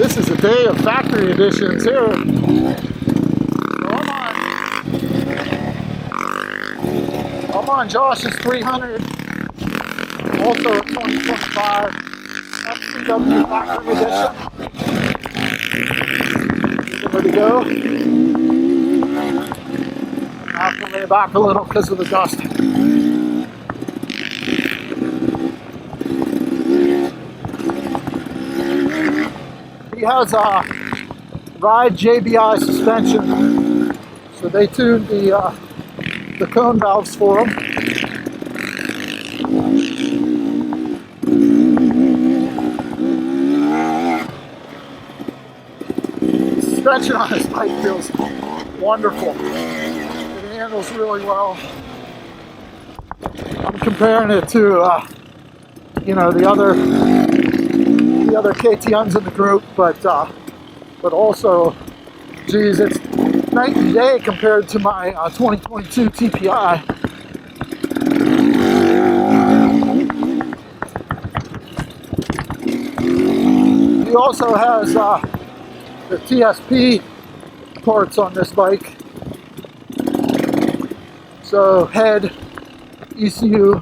This is a day of factory editions here. I'm on Josh's 300, also a 2025 XCW factory edition. Give it a go. I have to lay back a little because of the dust. He has a Ride JBI suspension, so they tuned the cone valves for him. The suspension on this bike feels wonderful. It handles really well. I'm comparing it to the other KTMs in the group, but also, geez, it's night and day compared to my 2022 TPI. He also has the TSP parts on this bike, so head, ECU,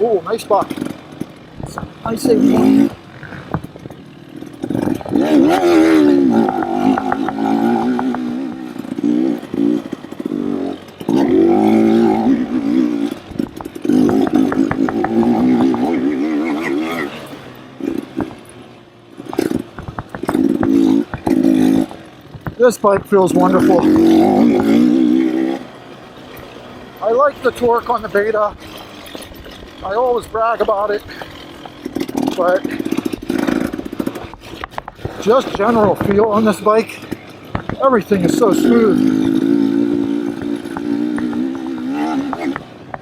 oh, nice spot. Nice save point. This bike feels wonderful. I like the torque on the Beta. I always brag about it, but just general feel on this bike, everything is so smooth.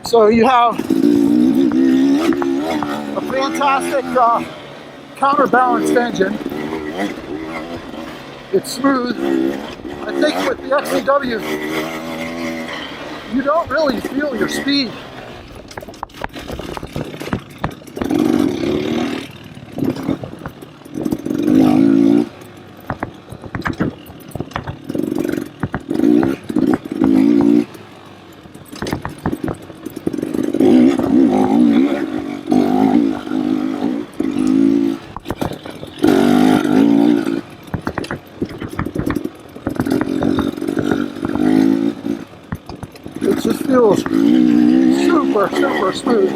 So you have a fantastic counterbalanced engine. It's smooth. I think with the XCW, you don't really feel your speed. It just feels super, super smooth.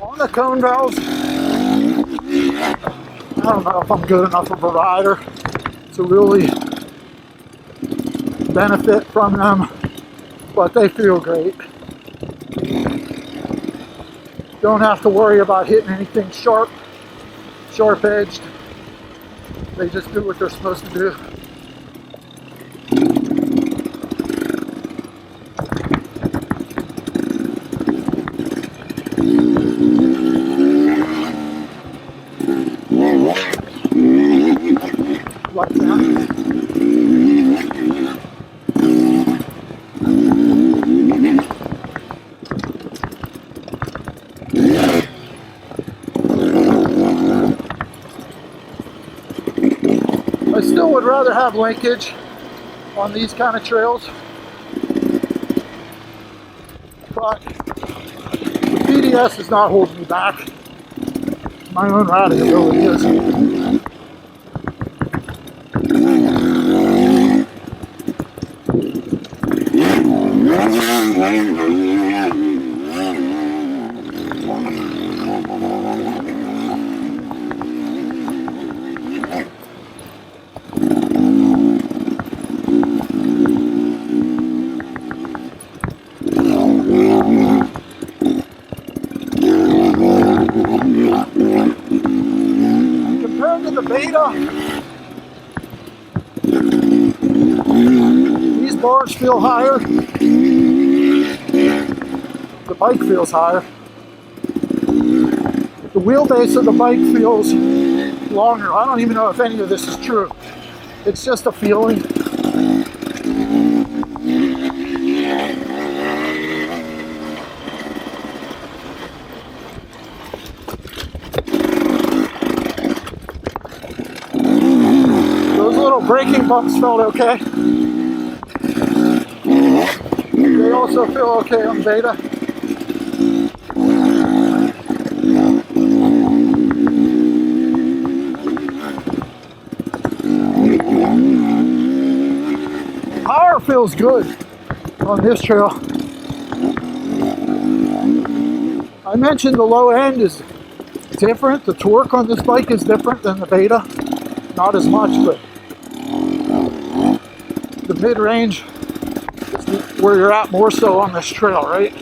On the cone valves, I don't know if I'm good enough of a rider to really benefit from them, but they feel great. Don't have to worry about hitting anything sharp edged. They just do what they're supposed to do. Like that. I still would rather have linkage on these kind of trails, but the PDS is not holding me back. My own riding ability is. bars feel higher. The bike feels higher. The wheelbase of the bike feels longer. I don't even know if any of this is true. It's just a feeling. Those little braking bumps felt okay. They also feel okay on Beta. Power feels good on this trail. I mentioned the low end is different. The torque on this bike is different than the Beta. Not as much, but the mid-range is where you're at more so on this trail, right?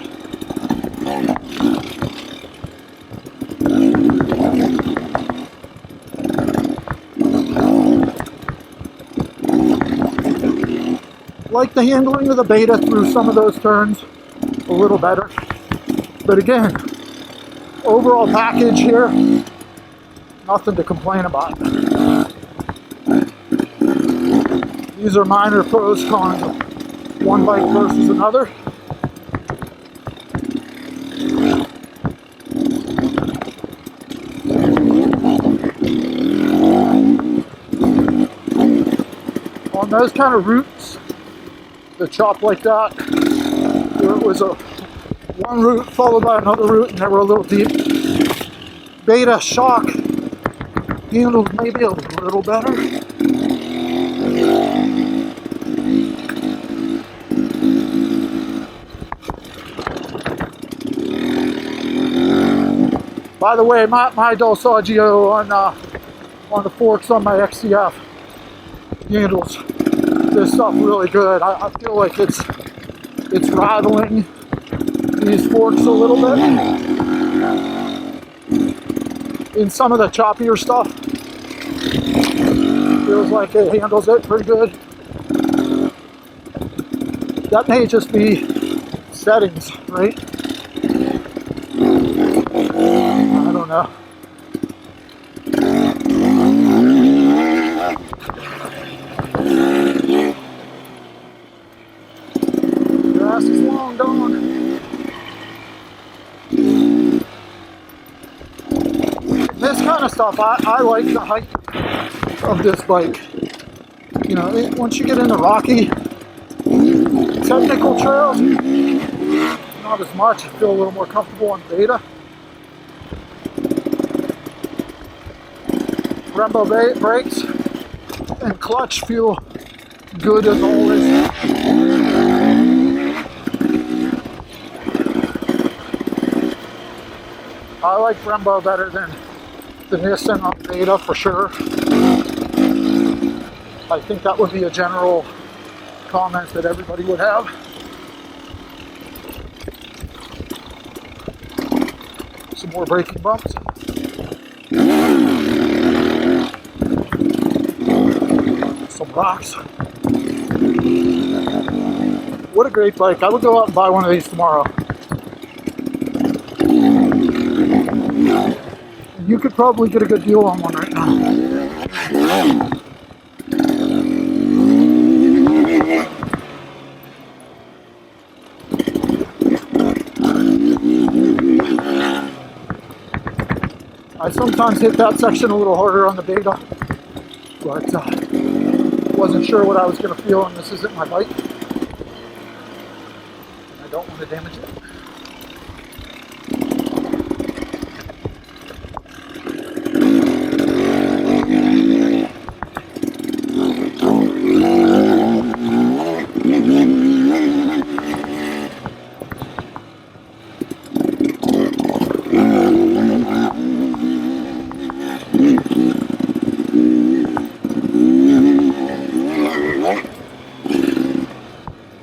Like the handling of the Beta through some of those turns a little better. But again, overall package here, nothing to complain about. These are minor pros, cons of one bike versus another. On those kind of routes, the chop like that, where it was a one route followed by another route and they were a little deep. Beta shock handled maybe a little better. By the way, my Dulsaggio on the forks on my XCF handles this stuff really good. I feel like it's rivaling these forks a little bit. In some of the choppier stuff, feels like it handles it pretty good. That may just be settings, right? I don't know. Grass is long gone. This kind of stuff, I like the height of this bike. You know, once you get into rocky, technical trails, not as much. I feel a little more comfortable on Beta. Brembo brakes and clutch feel good as always. I like Brembo better than the Nissan on Beta for sure. I think that would be a general comment that everybody would have. Some more braking bumps. Some rocks. What a great bike. I would go out and buy one of these tomorrow. You could probably get a good deal on one right now. I sometimes hit that section a little harder on the Beta, but wasn't sure what I was going to feel, and this isn't my bike. I don't want to damage it.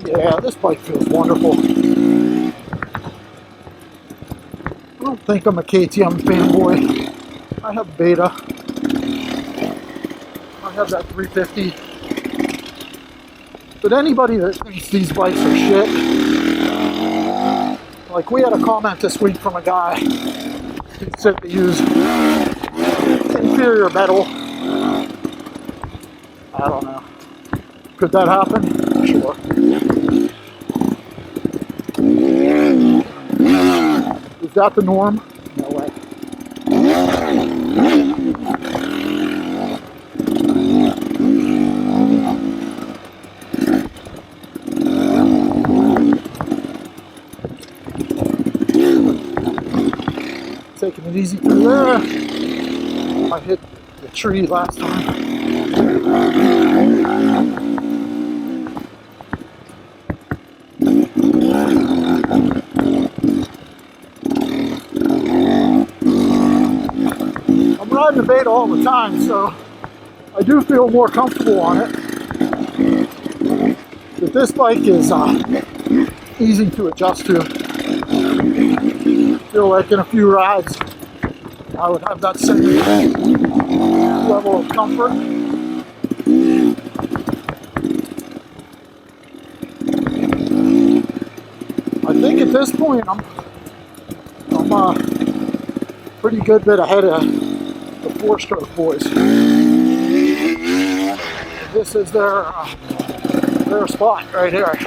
Yeah, this bike feels wonderful. I don't think I'm a KTM fanboy. I have Beta. I have that 350. But anybody that thinks these bikes are shit, like we had a comment this week from a guy who said they use inferior metal. I don't know. Could that happen? Sure. Is that the norm? No way. Taking it easy through there. I hit the tree last time. I'm riding the Beta all the time, so I do feel more comfortable on it. But this bike is easy to adjust to. I feel like in a few rides I would have that same level of comfort. I think at this point I'm pretty good bit ahead of the 4-stroke boys. This is their spot right here.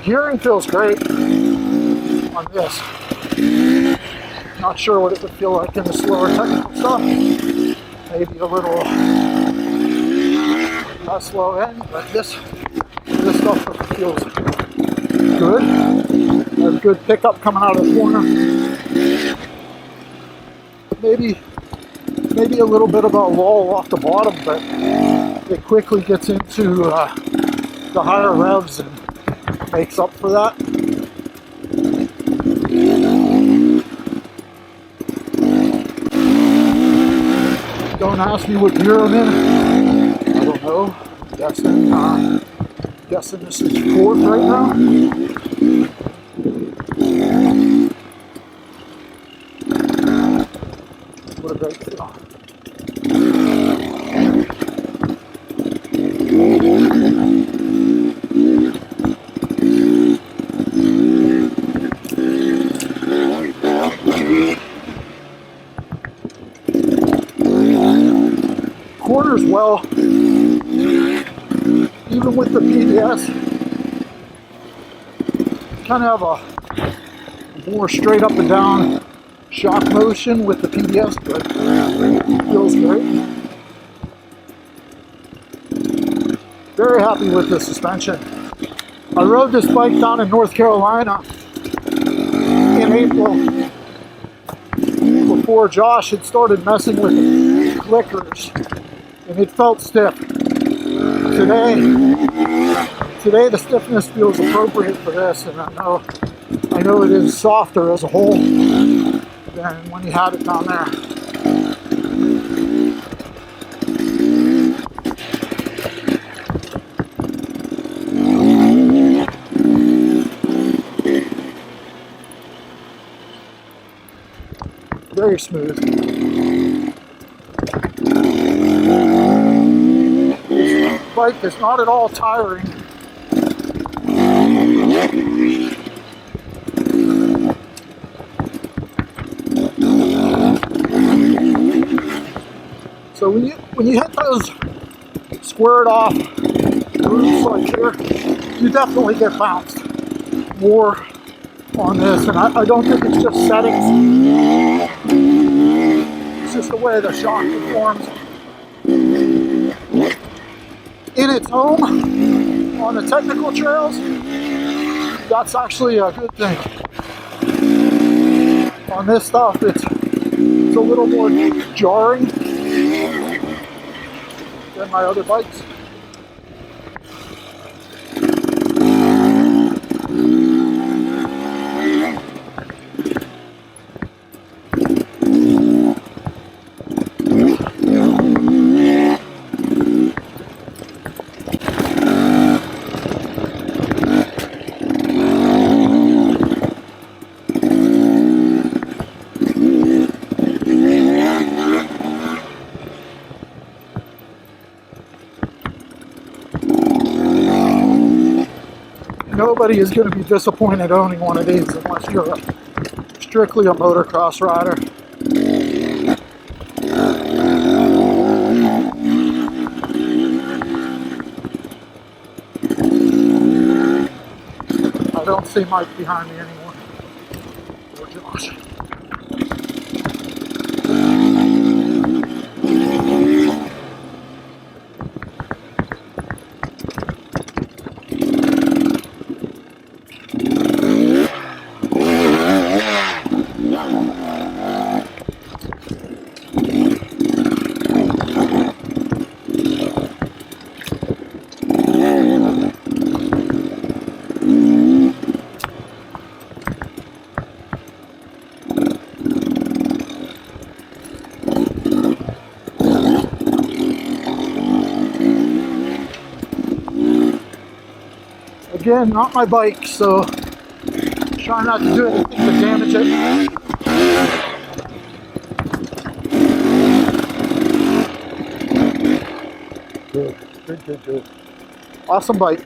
Gearing feels great on this. Not sure what it would feel like in the slower technical stuff. Maybe a little less low end, but this stuff feels good. Has good pickup coming out of the corner. Maybe a little bit of a lull off the bottom, but it quickly gets into the higher revs and makes up for that. Don't ask me what gear I'm in. I don't know. Guessing this is 4th right now. What a great feel. Corners well, even with the PDS, kind of have a more straight up and down shock motion with the PDS, but it feels great. Very happy with the suspension. I rode this bike down in North Carolina in April before Josh had started messing with the clickers, and it felt stiff. Today the stiffness feels appropriate for this, and I know it is softer as a whole than when you had it down there. Very smooth. This bike is not at all tiring. So when you hit those squared off roofs like here, you definitely get bounced more on this, and I don't think it's just settings. It's just the way the shock performs in its home on the technical trails. That's actually a good thing. On this stuff, it's a little more jarring than my other bikes. nobody is going to be disappointed owning one of these unless you're strictly a motocross rider. I don't see Mike behind me anymore. Or Josh. Again, not my bike, so try not to do anything to damage it. Good. Awesome bike.